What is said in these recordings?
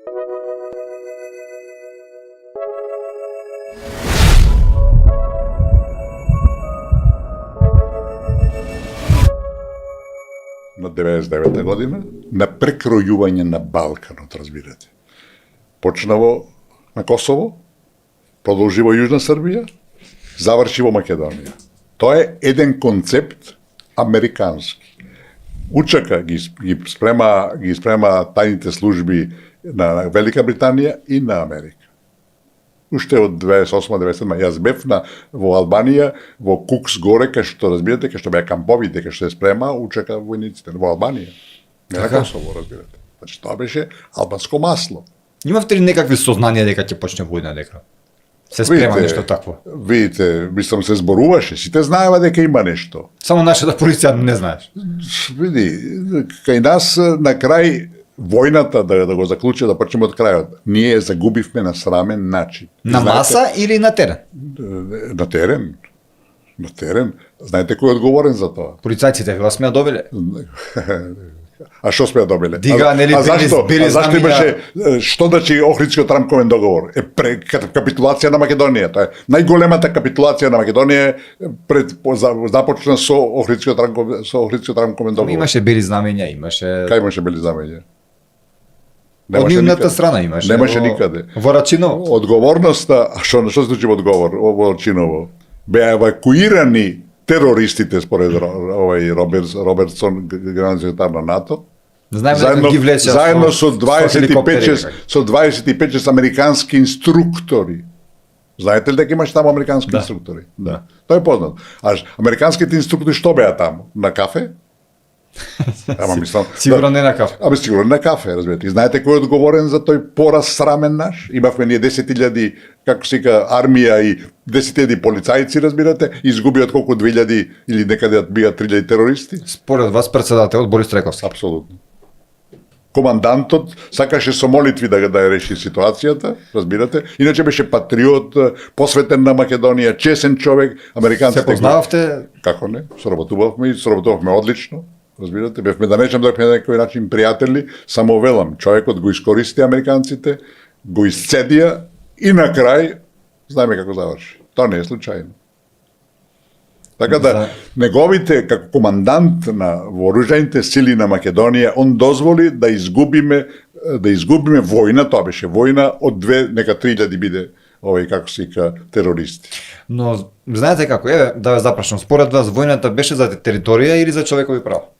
На 99 година, на прекројување на Балканот, разбирате. Почнаво на Косово, продолжи во Јужна Србија, заврши во Македонија. Тоа е еден концепт американски. Учака ги спрема тајните служби на Велика Британија и на Америка. Уште од 28-97 јас бев во Албанија, во Кукс горе, кај што разбирате, кај што беа камповите, кај што се спрема, учака војниците во Албанија. Не на Косово, разбирате. Значи тоа беше албанско масло. Имавте ли некакви сознанија дека ќе почне војна, дека се спрема нешто такво? Видите, мислам се зборуваше, сите знаева дека има нешто. Само нашата полиција не знаеш. Види, кај нас на крај војната, да го заклучи, да почнеме од крајот, ние загубивме на срамен начин. На маса или на терен? На терен. На терен. Знаете кој е одговорен за тоа? Полицајците вас ме добиле? А што сме добиле? Дига, нели зашто имаше, што значи Охридскиот рамковен договор? Капитулација на Македонија. Тоа е најголемата капитулација на Македонија започна со Охридскиот рамковен договор. Имаше бели знамења, имаше... Кај имаше бели знамења? Од нивната страна имаше. Немаше никаде. Во Рачиново. Одговорноста, што се случи во во Рачиново? Беа евакуирани терористите според Робертсон, генерален секретар на НАТО. Знаеме ги влече заедно со 25 американски инструктори. Знаете ли дека имаш таму американски инструктори? Да. Тоа е познат. А американските инструктори што беа таму? На кафе? Ама мислам, сигурно не на кафе. Абе сигурно на кафе, разбирате. И знаете кој е одговорен за тој пораз срамен наш? Имавме ние 10.000, како се вика, армија и 10.000 полицајци, разбирате, изгубиот колку 2.000 или некаде биат 3.000 терористи? Според вас председателот Борис Трековски. Апсолутно. Командантот сакаше со молитви да ја реши ситуацијата, разбирате. Иначе беше патриот, посветен на Македонија, чесен човек, американците. Се познававте? Како не? Соработувавме одлично. Разбирате, бевме да нечем да на некој начин пријатели, само велам, човекот го искористи американците, го исцедија и на крај знаеме како заврши. Тоа не е случајно. Така да, неговите, како командант на вооружените сили на Македонија, он дозволи да изгубиме војна, тоа беше војна од 2, нека 3.000 биде како се вика, терористи. Но знаете како, да ве запрашам, според вас војната беше за територија или за човекови права?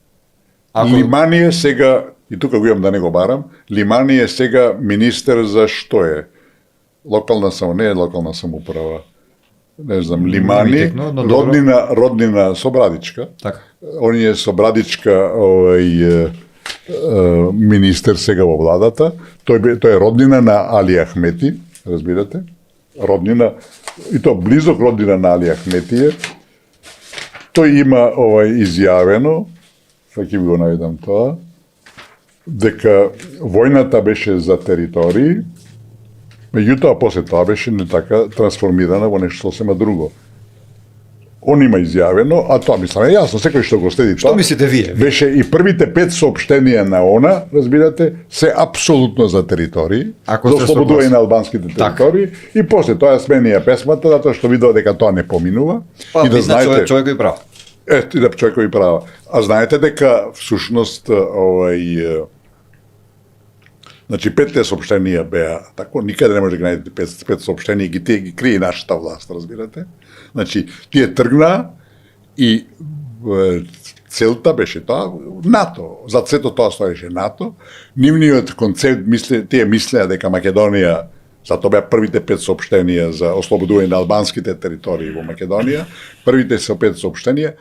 Лимани е сега, и тука го имам да не го барам, Лимани е сега министер за што е? Не е локална самоуправа. Не знам, Лимани, роднина Собрадичка. Така. Он е Собрадичка министер сега во владата. Тој е роднина на Али Ахмети, разбирате? Роднина, и то близок роднина на Али Ахмети е. Тој има изјавено, ќе го најдам тоа, дека војната беше за територии, меѓутоа после тоа беше не така трансформирана во нешто сосема друго. Он има изјавено, а тоа мислам е јасно, секој што го следи тоа. Што мислите вие? Беше и првите 5 соопштенија на она, разбирате, се апсолутно за територии, за ослободување на албанските територии, и после тоа сменија песмата, затоа што видел дека тоа не поминува. И да знаете човекови права. И да човекови права. А знаете дека всушност значи 5 соопштенија беа тако, никаде не може да ги најдете 5 соопштенија, ги крие нашата власт, разбирате? Значи, тие тргнаа и целта беше тоа НАТО. За сето тоа стоеше НАТО. Нивниот концепт тие мислеа дека Македонија, затоа беа првите 5 соопштенија за ослободување на албанските територии во Македонија, првите 5 соопштенија,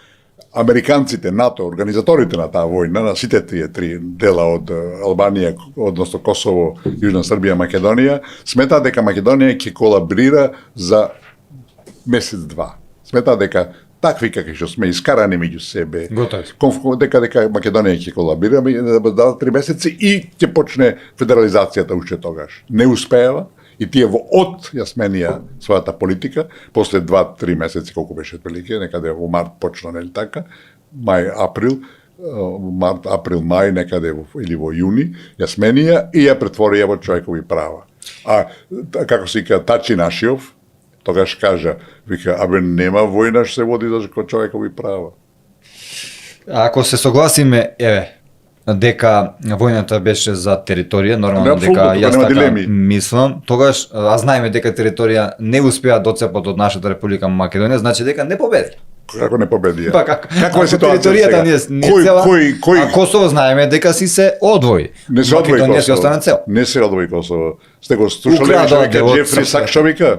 американците, НАТО, организаторите на таа војна, на сите тие 3 дела од Албанија, односно Косово, Јужна Србија, Македонија, сметаат дека Македонија ќе колаборира за месец-два. Сметаат дека такви какви што сме искарани меѓу себе, дека Македонија ќе колаборира да 3 месеци и ќе почне федерализацијата уште тогаш. Не успеава. И тие ја сменија својата политика, после 2-3 месеци, колку беше отприлike, некаде во март почна, нели така, мај, април, март, април, мај, некаде или во јуни, ја смени ја и ја претвори ја во човекови права. А како се вика Тачи Нашиов, тогаш кажа, вика, абе нема војна што се води за човекови права. Ако се согласиме, дека војната беше за територија, нормално Не, дека апсолутно, јас нема така дилеми. мислам, тогаш а знаеме дека територија не успеа доцепат од нашата република Македонија, значи дека не победи. Како не победија? Па како? Каква е Ако ситуацијата територијата сега? не е цела, кој а Косово знаеме дека си се одвои. не се одвои Македонија си Косово? остана цел. Не се одвои Косово. Сте го слушале Украда што вика од Джефри Српска. Сак што вика?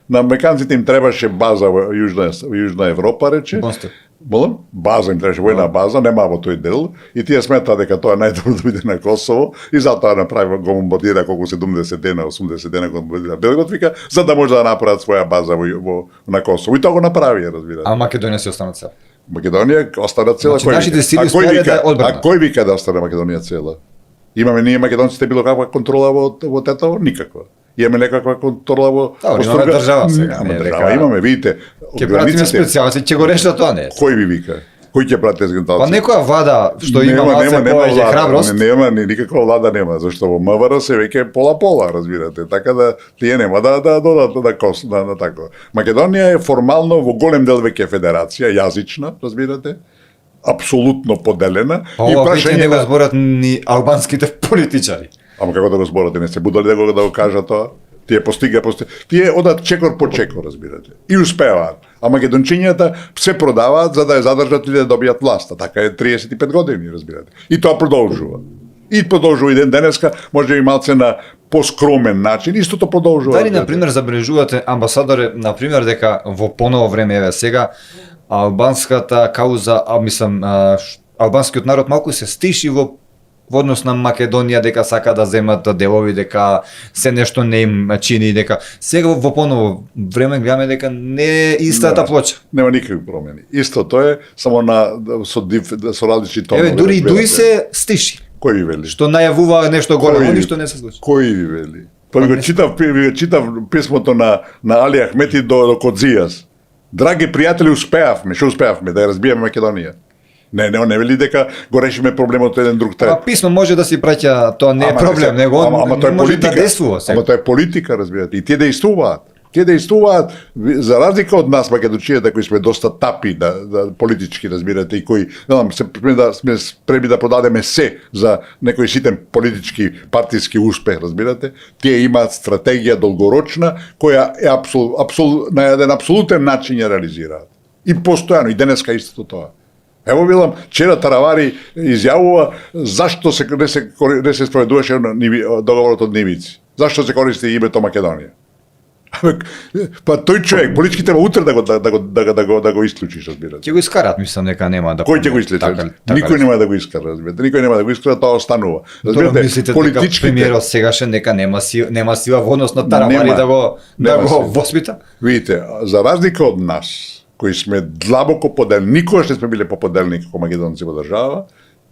На американците им требаше база во Јужна Европа, рече. Бонстер. Молам? База им требаше, војна база, нема во тој дел. И тие сметаа дека тоа најдобро да биде на Косово и затоа направи го бомбардира колку 70 дена, 80 дена го бомбардира Белград, вика, за да може да направат своја база на Косово. И тоа го направија, разбирате. А Македонија си остана цел. Македонија остана цела. Значи, кој нашите вика? сили А кој успеале вика? да ја одбранат. А кој вика да остане Македонија цела? Имаме ние македонците било каква контрола во Тетово? Никаква. Имаме некаква контрола во Добро, имаме Струга? држава сега, Имаме не држава, дека- имаме, видите. Ќе пратиме специјалци, ќе го решат тоа не. Кој ви вика? Кој ќе прати специјалци? Па некоја влада што има малце повеќе влада, храброст. Нема ни никаква влада нема, зашто во МВР се веќе пола-пола, разбирате. Така да тие нема да додат на тако. Македонија е формално во голем дел веќе федерација, јазична, разбирате. Апсолутно поделена Па ова веќе не го зборат ни албанските политичари. Ама како да го зборате, не се будали да го кажат тоа? Тие тие одат чекор по чекор, разбирате. И успеваат. А македончињата се продаваат за да ја задржат и да добијат власта. Така е 35 години, разбирате. И тоа продолжува. И продолжува и ден денеска, може и малце на поскромен начин, истото продолжува. Дали на пример забележувате амбасадоре на пример дека во поново време еве сега албанската кауза, албанскиот народ малку се стиши во однос на Македонија, дека сака да земат делови, дека се нешто не им чини, дека сега во поново време гледаме дека не е истата плоча. Нема никакви промени. Истото е само со различни тонови. Еве дури и разбирате. Дуи се стиши, Кој ви вели? што најавува нешто големо, Кој? ништо не се случи. Кој ви вели? Па ви го читав писмото на Али Ахмети до Кодзијас. Драги пријатели, успеавме, што успеавме да ја разбиеме Македонија. Не вели дека го решиме проблемот еден друг трет. Писмо може да си праќа, тоа не е проблем, него ама тоа е може политика. да действува сега. Ама тоа е политика, разбирате. И тие действуваат. Тие действуваат за разлика од нас македончијата кои сме доста тапи да политички, разбирате, и кои сме спремни да продадеме се за некој ситен политички партиски успех, разбирате. Тие имаат стратегија долгорочна која е на еден апсолутен начин ја реализираат. И постојано и денеска истото тоа. Ево билам, вчера Таравари изјавува зашто не се спроведуваше договорот од Нивици. Зашто се користи името Македонија? Па тој човек, политички треба утре да го исклучиш, разбирате. Ќе го искарат, мислам дека нема да. Кој ќе го исклучи? Никој нема да го искара, разбирате. Никој нема да го искара, тоа останува. Разбирате, мислите дека премиерот сегашен дека нема сила во однос на Таравари да го воспита? Видите, за разлика од нас, кои сме длабоко поделни, никогаш не сме биле поподелни како македонци во држава,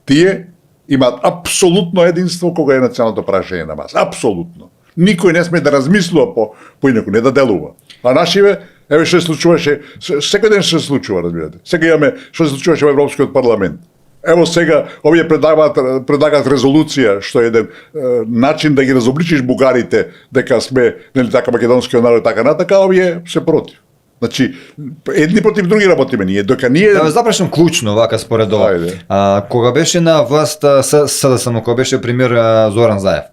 тие имаат апсолутно единство кога е националното прашање на маса. Апсолутно. Никој не сме да размислува по инаку, не да делува. А нашиве, еве што се случуваше, секој ден што се случува, разбирате. Сега имаме што се случуваше во Европскиот парламент. Ево сега овие предлагаат резолуција што е еден начин да ги разобличиш бугарите дека сме нели така македонскиот народ така натака, овие се против. Значи, едни против други работиме ние, дока ние... Да ве запрашам клучно, вака според ова. Кога беше на власт СДСМ, кога беше премиер Зоран Заев,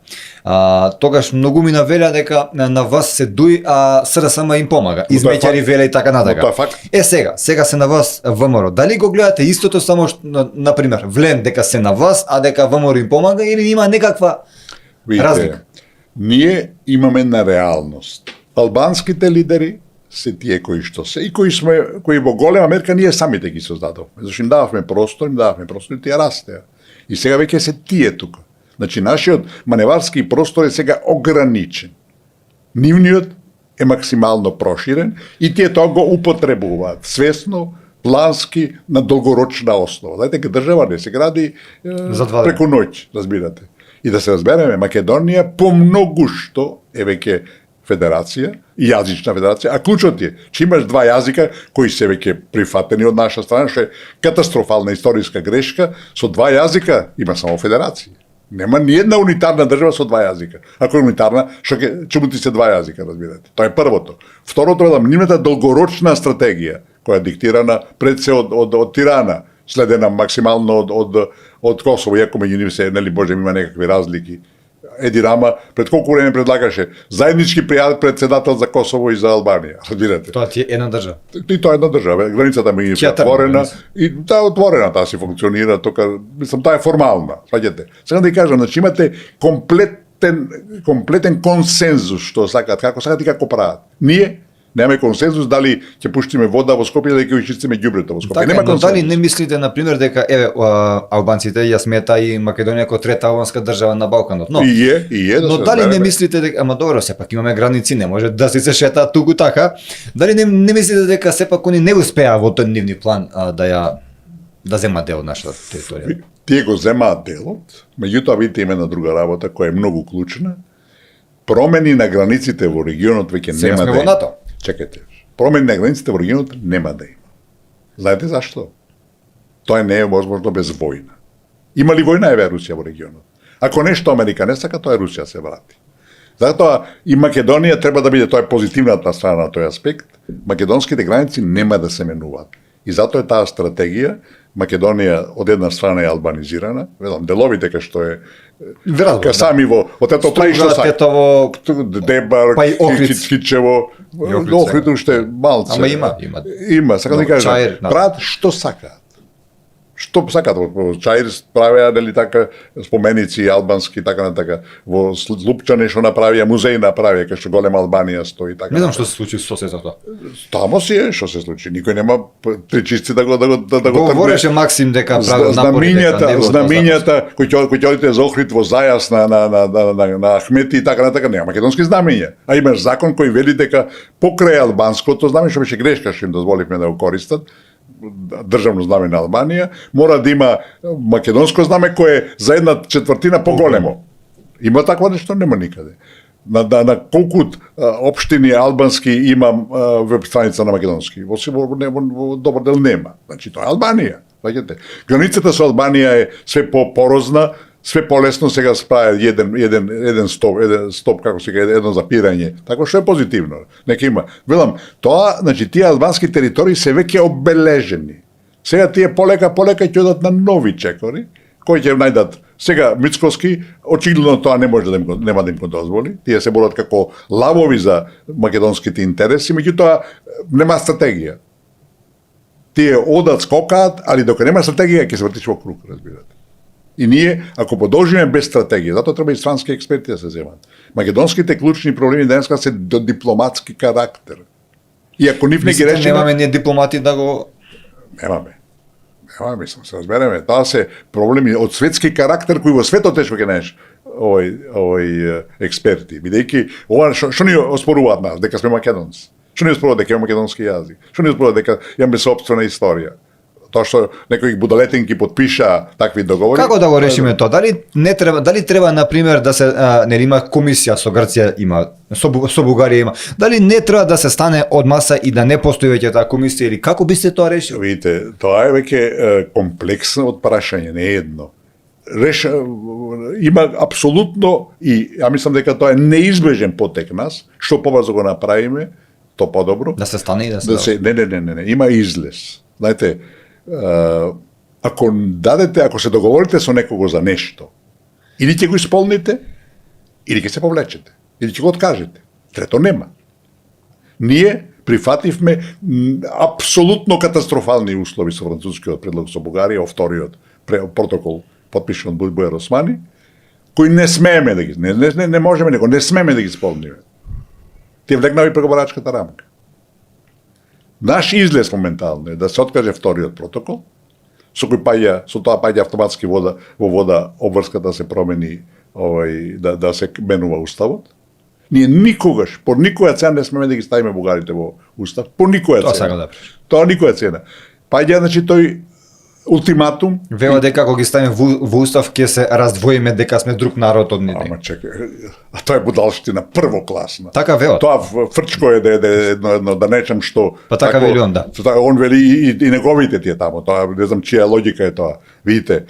тогаш многу ми навеля дека на вас се дуи, а СДСМ им помага. Измеќари веле и така натака. Тоа е факт. Сега се на вас ВМРО. Дали го гледате истото само на пример, влен дека се на вас, а дека ВМРО им помага или има некаква разлика? Ние имаме на реалност. Албанските лидери се тие кои што се и кои во голема мерка ние самите ги создадовме. Зашто им дававме простор и тие растеа. И сега веќе се тие тука. Значи нашиот маневарски простор е сега ограничен. Нивниот е максимално проширен и тие тоа го употребуваат свесно, плански, на долгорочна основа. Знаете, дека држава не се гради преку ноќ, разбирате. И да се разбереме, Македонија по многу што е веќе федерација и јазична федерација, а клучот е, че имаш два јазика кои се веќе прифатени од наша страна, што е катастрофална историска грешка, со два јазика има само федерација. Нема ни една унитарна држава со два јазика. Ако е унитарна, чему ти се два јазика, разбирате? Тоа е првото. Второто е да нивната долгорочна стратегија, која е диктирана пред се од Тирана, следена максимално од Косово, иако меѓу нив се, нели, може има некакви разлики. Еди Рама пред колку време предлагаше заеднички председател за Косово и за Албанија, разбирате? Тоа ти е една држава. И тоа е една држава, границата меѓу нив е отворена и таа отворена, таа си функционира, тука, мислам, таа е формална, сваѓате. Сега да ви кажам, значи имате комплетен консензус што сакаат, како сакаат и како прават. Ние немаме консензус дали ќе пуштиме вода во Скопје или ќе изчистиме ѓубрето во Скопје. Така, Нема но консензус. дали не мислите на пример дека еве албанците ја смета и Македонија како трета албанска држава на Балканот. Но И е да но се дали не разбереме. мислите дека ама добро, сепак имаме граници, не може да се шетаат туку така. Дали не мислите дека сепак они не успеа во тој нивни план да земат дел од нашата територија? Тие го земаат делот, меѓутоа видите има една друга работа која е многу клучна. Промени на границите во регионот веќе Сега нема сме да во има. НАТО. Чекайте. Промени на границите во регионот нема да има. Знаете зашто? Тоа не е возможно без војна. Има ли војна еве Русија во регионот? Ако нешто Америка не сака, тоа е Русија се врати. Затоа и Македонија треба да биде, тоа е позитивната страна на тој аспект, македонските граници нема да се менуваат. И затоа е таа стратегија, Македонија од една страна е албанизирана, ведам, деловите кај што е Веројатно, ка сами во тето прави што сака. Тетово, Дебар, па и Охрид. Хичево, Охрид Охрид уште малце. Ама има. Има, сака да Но, ви кажам, Чаир, да. прават што сакаат. Што сакаат, во Чаир правеа дали така споменици албански така на така, во Лупчане што направија музеј направија кај што голема Албанија стои така. Не знам што се случи со сето тоа. Тамо си е што се случи. Никој нема причисти да го Говореше Максим дека правил напори дека не знамињата кои ќе одите за Охрид во зајас на Ахмети и така на така, нема македонски знамиња. А имаш закон кој вели дека покрај албанското знаме што беше грешка што им дозволивме да го користат, државно знаме на Албанија, мора да има македонско знаме кое е за една четвртина поголемо. Има такво нешто? Нема никаде. На колку општини албански има веб страница на македонски? Во добар дел нема. Значи тоа е Албанија. Знаете, границата со Албанија е све порозна, све полесно сега справи еден стоп како се каже, едно запирање. Така што е позитивно. Нека има. Велам, тоа, значи тие албански територии се веќе обележени. Сега тие полека ќе одат на нови чекори, кои ќе најдат сега Мицкоски, очигледно тоа не може нема да им го дозволи. Тие се борат како лавови за македонските интереси, меѓутоа нема стратегија. Тие одат, скокаат, али дока нема стратегија ќе се вртиш во круг, разбирате. И ние, ако продолжиме без стратегија, затоа треба и странски експерти да се земат. Македонските клучни проблеми денеска се до дипломатски карактер. И ако нив не ги решиме... Немаме ние дипломати да го... Немаме, мислам, се разбереме. Тоа се проблеми од светски карактер кои во светот тешко ќе најдеш овој експерти. Бидејќи ова што ни оспоруваат нас дека сме македонци. Што ни оспоруваат дека имаме македонски јазик. Што ни оспоруваат дека имаме сопствена историја. Тоа што некои будалетинки потпиша такви договори. Како да го решиме тоа? Дали треба на пример да се нели има комисија со Грција има, со Бугарија има. Дали не треба да се стане од маса и да не постои веќе таа комисија или како бисте тоа решили? Видите, тоа е веќе комплексно од прашање, не е едно. Има апсолутно и ја мислам дека тоа е неизбежен потек нас, што побрзо го направиме, то подобро. Да се стане и да се Не, има излез. Знаете, ако се договорите со некого за нешто, или ќе го исполните, или ќе се повлечете, или ќе го откажете. Трето нема. Ние прифативме апсолутно катастрофални услови со францускиот предлог со Бугарија, вториот протокол потпишан од Бујар Османи, кои не смееме да ги, не можеме него, не смееме да ги исполниме. Тие влегнави преговарачката рамка. Наш излез моментално е да се откаже вториот протокол, со тоа паѓа автоматски во вода обврската да се промени, да се менува уставот. Ние никогаш, по никоја цена не смееме да ги ставиме бугарите во устав, по никоја цена. Тоа сакам да преш. Тоа никоја цена. Паѓа, значи тој ултиматум. Вела дека ако ги ставиме во устав ќе се раздвоиме дека сме друг народ од нив. Ама чекај, а тоа е будалштина првокласна. Така велат. Тоа фрчко е да едно да нечам што. Па така вели он, да. Он вели и неговите тие тамо, тоа не знам чија логика е тоа. Видите,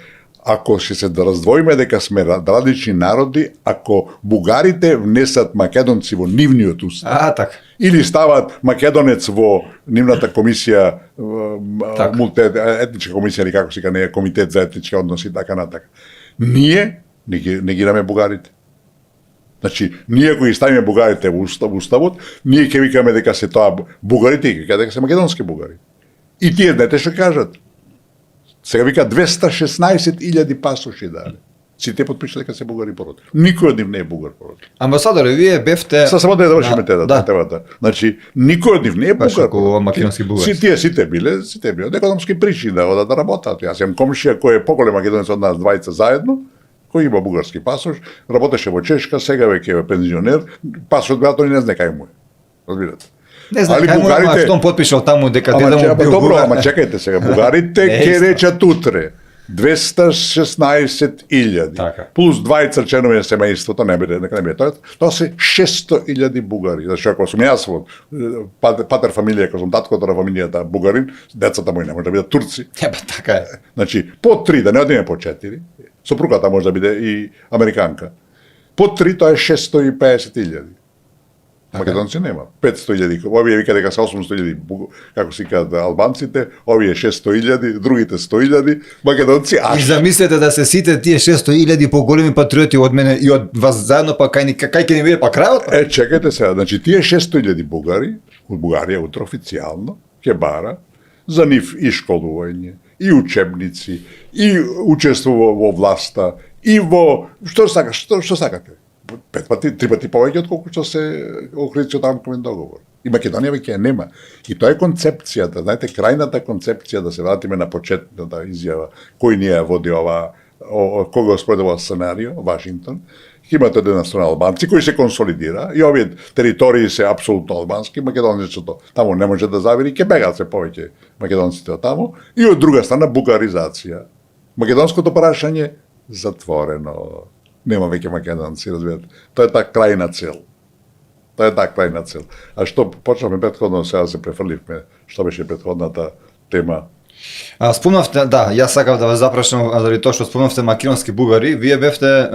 ако ќе се да раздвоиме дека сме различни народи, ако бугарите внесат македонци во нивниот устав. Така. Или стават македонец во нивната комисија, етничка комисија или како се ка не е комитет за етнички односи, така натака. Ние негираме бугарите. Значи, ние ако ги ставиме бугарите во уставот, ние ќе викаме дека се тоа бугарите и ќе дека се македонски бугари. И тие знаете што кажат? Сега вика 216.000 пасоши дали. Сите потпишале дека се бугари пород. Никој од нив не е бугар пород. Амбасадоре, вие бевте... Само да завршиме темата. Значи, никој од нив не е бугар. Како македонски бугари. Сите биле од економски причини да одат да работат. Јас имам комшија кој е поголем македонец од нас двајца заедно, кој има бугарски пасош, работеше во Чешка, сега веќе е пензионер, пасошот беа тој не знае кај му е. Разбирате? Не знам, кај му ама што он потпишал таму дека деда му бил добро, бугар. ама чекајте сега, бугарите ќе речат утре 216.000 Така. плюс 20 членови на семејството, не биде, нека не биде тоа се 600.000 бугари. Зашто ако сум јас во патер фамилија, ако сум таткото на фамилијата бугарин, децата мои не може да бидат турци. Епа така е. Значи, по 3, да не одиме по 4, сопругата може да биде и американка. По 3 тоа е 650.000. Македонци нема. 500.000. Овие вика дека се 800.000, како си кажат албанците, овие 600.000, другите 100.000, македонци И замислете да се сите тие 600.000 поголеми патриоти од мене и од вас заедно, па кај ќе ни биде па крајот? Чекайте сега, значи тие 600.000 бугари, од Бугарија утре официјално ќе бара за нив и школување, и учебници, и учество во власта, и во што сакате? 5 пати, 3 пати повеќе отколку што се окридиционален договор. И Македонија веќе ја нема. И тоа е концепцијата, знаете, крајната концепција, да се вратиме на почетната изјава, кој ни ја води кога го спроведува сценарио, Вашингтон, имате од една страна албанци кои се консолидира и овие територии се апсолутно албански, македонците таму не може да завири, ќе бегаат се повеќе македонците од таму, и од друга страна бугаризација. Македонското прашање затворено. Нема веќе македонци, разбирате. Тоа е таа крајна цел. А што почнавме претходно, сега се префрливме, што беше претходната тема? Спомнавте, да, јас сакав да ве запрашам заради тоа што спомнавте македонски бугари. Вие бевте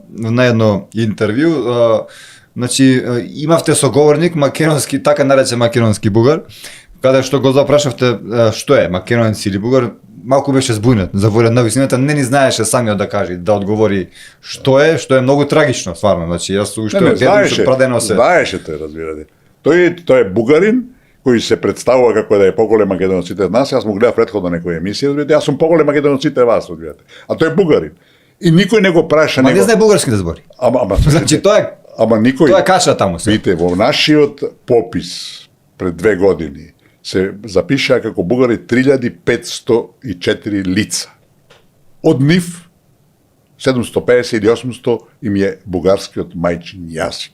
на едно интервју, значи имавте соговорник македонски, така наречен македонски бугар, каде што го запрашавте што е македонец или бугар, малку беше збујнат за волја на вистината, не ни знаеше самиот да каже, да одговори што е многу трагично, стварно. Значи јас уште гледам што прадено се. Знаеше тој, разбирате. Тој е бугарин кој се представува како да е поголем македонците од нас. Јас му гледав претходно некои емисии, разбирате. Јас сум поголем македонците од вас, разбирате. А тој е бугарин. И никој не го праша него. Ама не знае бугарски да збори. Значи тоа е. Ама никој. Тоа е каша таму се. Видите, во нашиот попис пред 2 години се запиша како бугари 3504 лица. Од нив 750 или 800 им е бугарскиот мајчин јазик.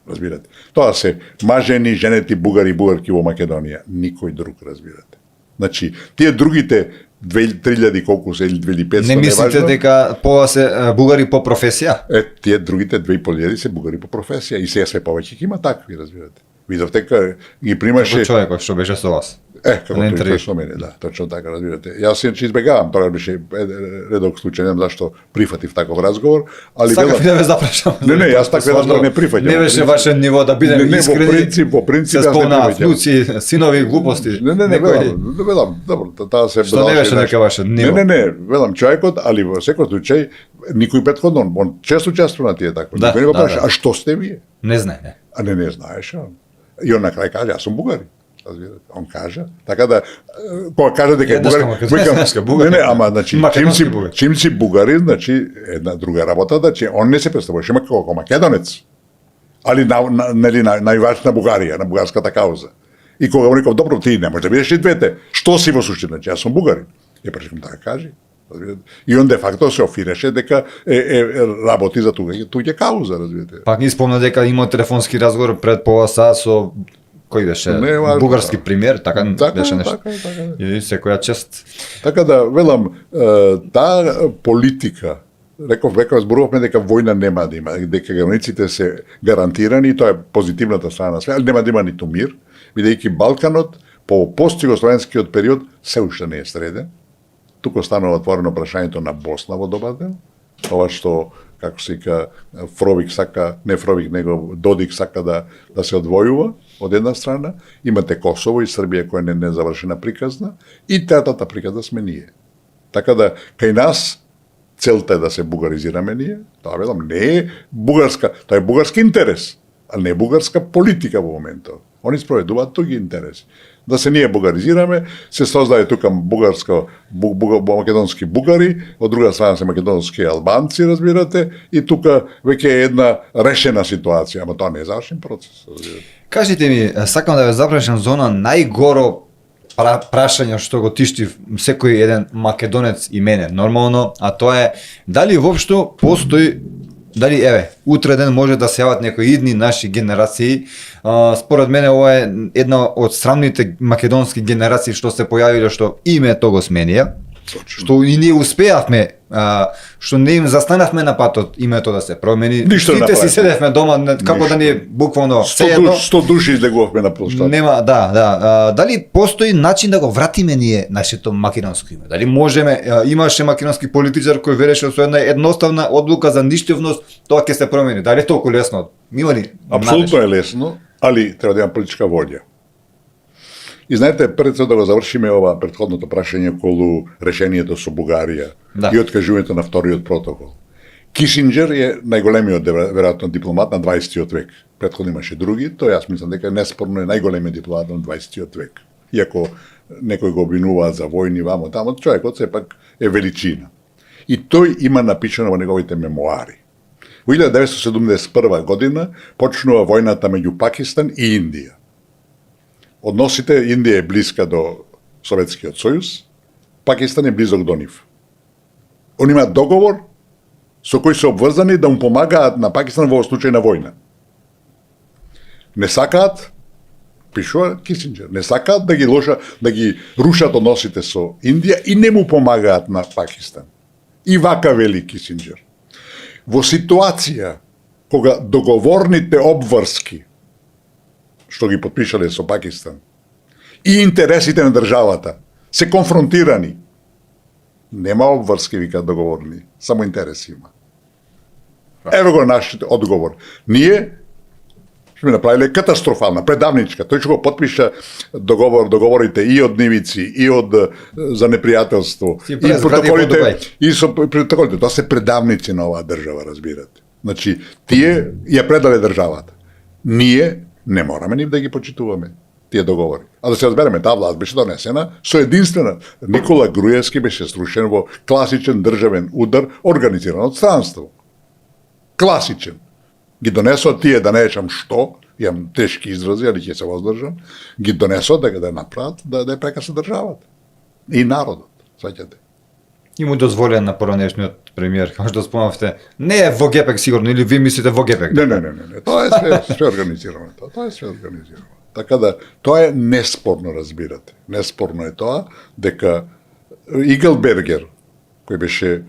Разбирате. Тоа се мажени, женети бугари, бугарки во Македонија. Никој друг, разбирате. Значи, тие другите 3000 колку се или 2500 не мислите дека поа се бугари по професија? Тие другите 2500 се бугари по професија и сега све повеќе ќе има такви, разбирате. Видовте дека ги примаше како човекот што беше со вас. Како тој со мене, да, точно така, разбирате. Јас иначе избегавам, тоа беше редок случај, не знам зашто прифатив таков разговор, али сакав да ве запрашам. Не, јас такви разговор не прифаќам. Не беше ваше ниво да бидеме искрени. Во принцип јас не прифаќам. Синови глупости. Не, велам, добро, таа се што не беше нека ваше ниво. Не, велам човекот, али во секој случај никој претходно, он често учествува на тие такви. Никој не го праша, а што сте вие? Не знае. А не знаеше он. И он на крај каже, јас сум бугарин. Он кажа, така да кога кажа дека е бугарин, не, ама значи чим си бугарин, значи една друга работа, значи он не се представуваше како македонец. Али нели најважна Бугарија, на бугарската кауза. И кога му реков, добро, ти не можеш да бидеш и двете. Што си во суштина? Значи јас сум бугарин. Ја прашам така кажи. И он де факто се офираше дека работи за туѓе кауза, разбирате. Пак ни спомна дека имao телефонски разговор пред пола сат со кој беше Не е важно, бугарски да. премиер, така беше нешто. Така е. И секоја чест. Така да, велам, таа политика, реков, зборувавме дека војна нема да има, дека границите се гарантирани и тоа е позитивната страна на све, али нема да има ниту мир, бидејќи Балканот по постјугословенскиот период се уште не е среден. Тука станува отворено прашањето на Босна во добар дел, ова што како се вика Фровик сака, не Фровик, него Додик сака да се одвојува од една страна, имате Косово и Србија која не завршена приказна и третата приказна сме ние. Така да кај нас целта е да се бугаризираме ние, тоа велам не е бугарска, тоа е бугарски интерес, а не е бугарска политика во моментот. Они спроведуваат туги интереси. Да се ние бугаризираме, се создаде тука македонски бугари, од друга страна се македонски албанци, разбирате, и тука веќе е една решена ситуација, ама тоа не е завршен процес. Разбирате. Кажете ми, сакам да ве запрашам за она најгоро прашање што го тишти секој еден македонец и мене, нормално, а тоа е дали воопшто постои, дали утре ден може да се јават некои идни наши генерации. Според мене ова е една од срамните македонски генерации што се појавиле, што името го сменија, што и ние успеавме, што не им застанавме на патот името да се промени. Ништо Сите си седевме дома, како да ни е буквално сеедно. 100 души излегувавме на площад. Нема, да. Дали постои начин да го вратиме ние нашето македонско име? Дали можеме, имаше македонски политичар кој вереше со една едноставна одлука за ништевност, тоа ќе се промени. Дали е толку лесно? Има ли? Апсолутно е лесно, али треба да има политичка волја. И знаете, пред се да го завршиме ова претходното прашање околу решението со Бугарија и откажувањето на вториот протокол. Кисинџер е најголемиот веројатно дипломат на 20 век. Претходно имаше други, тој јас мислам дека неспорно е најголемиот дипломат на 20 век. Иако некој го обвинуваат за војни вамо тамо, човекот сепак е величина. И тој има напишано во неговите мемуари. Во 1971 година почнува војната меѓу Пакистан и Индија. Односите, Индија е блиска до Советскиот сојуз, Пакистан е близок до нив. Они имаат договор со кој се обврзани да му помагаат на Пакистан во случај на војна. Не сакаат, пишува Кисинџер, не сакаат да ги рушат односите со Индија и не му помагаат на Пакистан. И вака вели Кисинџер. Во ситуација кога договорните обврски што ги подпишале со Пакистан и интересите на државата се конфронтирани, нема обврски, вика договорни, само интереси има. Ево го нашите одговор. Ние сме направиле катастрофална, предавничка. Тој што го подпиша договорите и од нивици, и од за непријателство, и протоколите, и со протоколите. Тоа се предавници на оваа држава, разбирате. Значи, тие ја предале државата. Ние не мораме нив да ги почитуваме тие договори. А да се разбереме, таа власт беше донесена со единствена. Никола Груевски беше срушен во класичен државен удар организиран од странство. Класичен. Ги донесоа тие, да не речам што, имам тешки изрази, али ќе се воздржам, ги донесоа да ја направат, да ја прекасе државата. И народот, сваќате. И му дозволен на поранешниот премиер, како што спомнавте, не е во ГПЕК сигурно, или ви мислите во ГПЕК? Не. Тоа е све организирано. Тоа е све организирано. Така да, тоа е неспорно, разбирате. Неспорно е тоа дека Игелбергер, кој беше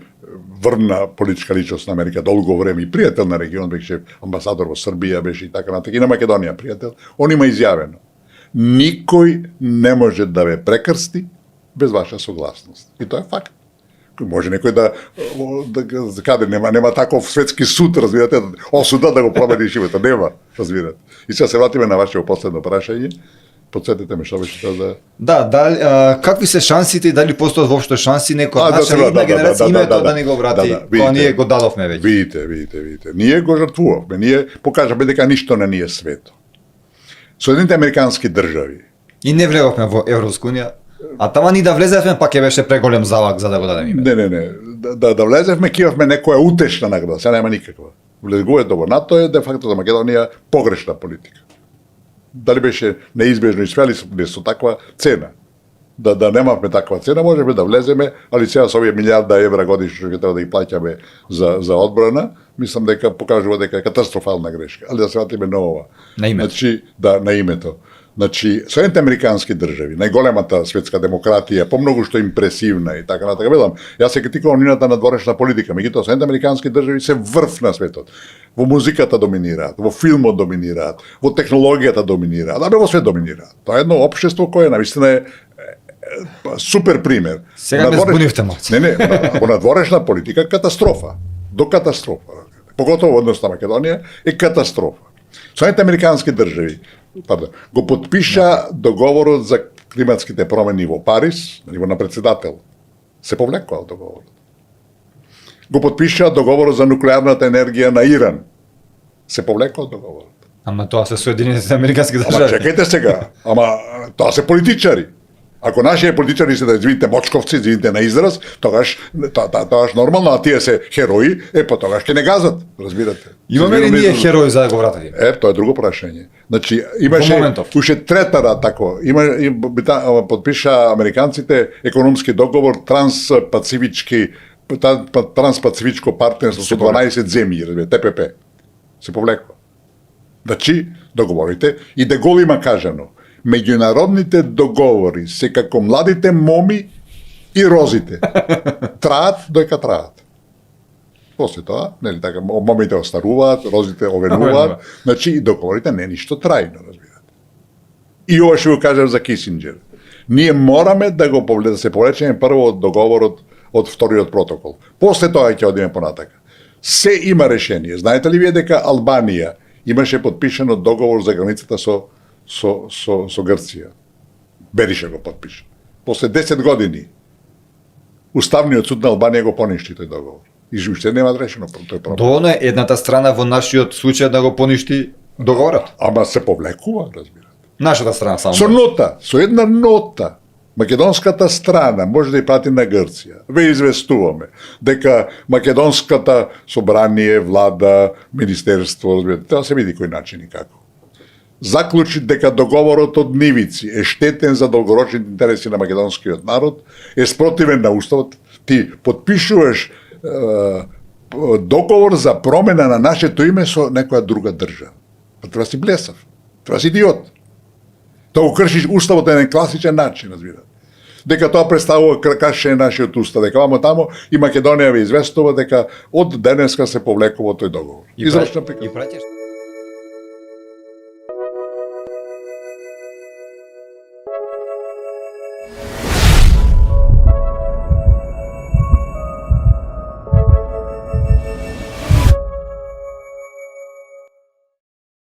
врна политичка личност на Америка долго време и пријател на регион, беше амбасадор во Србија, беше и така натака, и на Македонија пријател, он има изјавено: никој не може да ве прекрсти без ваша согласност. И тоа е факт. Може некој да каде нема таков светски суд, разбирате, осуда да го промени животот, нема, разбирате. И сега се вратиме на вашето последно прашање. Подсетете ме што беше тоа за... дали, какви се шансите и дали постојат воопшто шанси некоја наша идна генерација името да ни го врати, кога ние го дадовме веќе. Видите. Ние го жртвувавме, ние покажаме дека ништо не ни е свето. Соединените американски држави. И не влеговме во Европска унија. А тама ни да влезевме, пак ќе беше преголем залак за да го дадеме име. Не. Да влезевме, ќе имавме некоја утешна награда, сега нема никаква. Влегувањето во НАТО е де факто за Македонија погрешна политика. Дали беше неизбежно и свели со таква цена. Да немавме таква цена, можеме да влеземе, али сега со овие милиарда евра годишно што ќе треба да ги плаќаме за одбрана, мислам дека покажува дека е катастрофална грешка. Али да се вратиме на ова. На името. Значи, на името. Значи, Соединените американски држави, најголемата светска демократија, помногу што импресивна и така натака, велам, јас се критикувам нивната надворешна политика, меѓутоа Соединените американски држави се врв на светот. Во музиката доминираат, во филмот доминираат, во технологијата доминираат, во све доминираат. Тоа е едно општество кое навистина е супер пример. Сега ме збунивте малку. Не, во надворешна политика катастрофа, до катастрофа. Поготово во однос на Македонија е катастрофа. Соединените американски држави го подпиша договорот за климатските промени во Париз, на ниво на председател. Се повлекува од договорот. Го подпиша договорот за нуклеарната енергија на Иран. Се повлекува од договорот. Ама тоа се Соединените американски Ама држави. чекајте сега, тоа се политичари. Ако нашите политичари се да извините мочковци, извините на израз, тогаш нормално, а тие се херои, тогаш ќе не газат, разбирате. Имаме ли ние херои за да го вратиме? Тоа е друго прашање. Значи, имаше уште третара тако, подпиша американците економски договор транспацифичко партнерство со 12 земји, разбирате, ТПП. Се повлекува. Значи, договорите и де Гол има кажано, меѓународните договори се како младите моми и розите. Траат доека траат. После тоа, нели така, момите остаруваат, розите овенуваат, значи и договорите не е ништо трајно, разбирате. И ова што го кажам за Кисинџер. Ние мораме да се повлечеме прво од договорот од вториот протокол. После тоа ќе одиме понатака. Се има решение. Знаете ли вие дека Албанија имаше подпишано договор за границата со Грција. Берише го подпиша. После 10 години Уставниот суд на Албанија го поништи тој договор. И уште нема решено тој проблем. Доволно е едната страна во нашиот случај да го поништи договорот. Ама се повлекува, разбирате. Нашата страна само. Со нота, со една нота. Македонската страна може да ја прати на Грција. Ве известуваме дека македонската собрание, влада, министерство, разбирате, тоа се види кој начин и како. Заклучи дека договорот од Нивици е штетен за долгорочните интереси на македонскиот народ, е спротивен на уставот, ти подпишуваш договор за промена на нашето име со некоја друга држава. Треба си блесав, треба си идиот. Тоа го кршиш уставот на еден класичен начин, разбирате. Дека тоа представува кршење нашиот устав, дека вамо тамо и Македонија ве известува дека од денеска се повлекува тој договор. И праќаш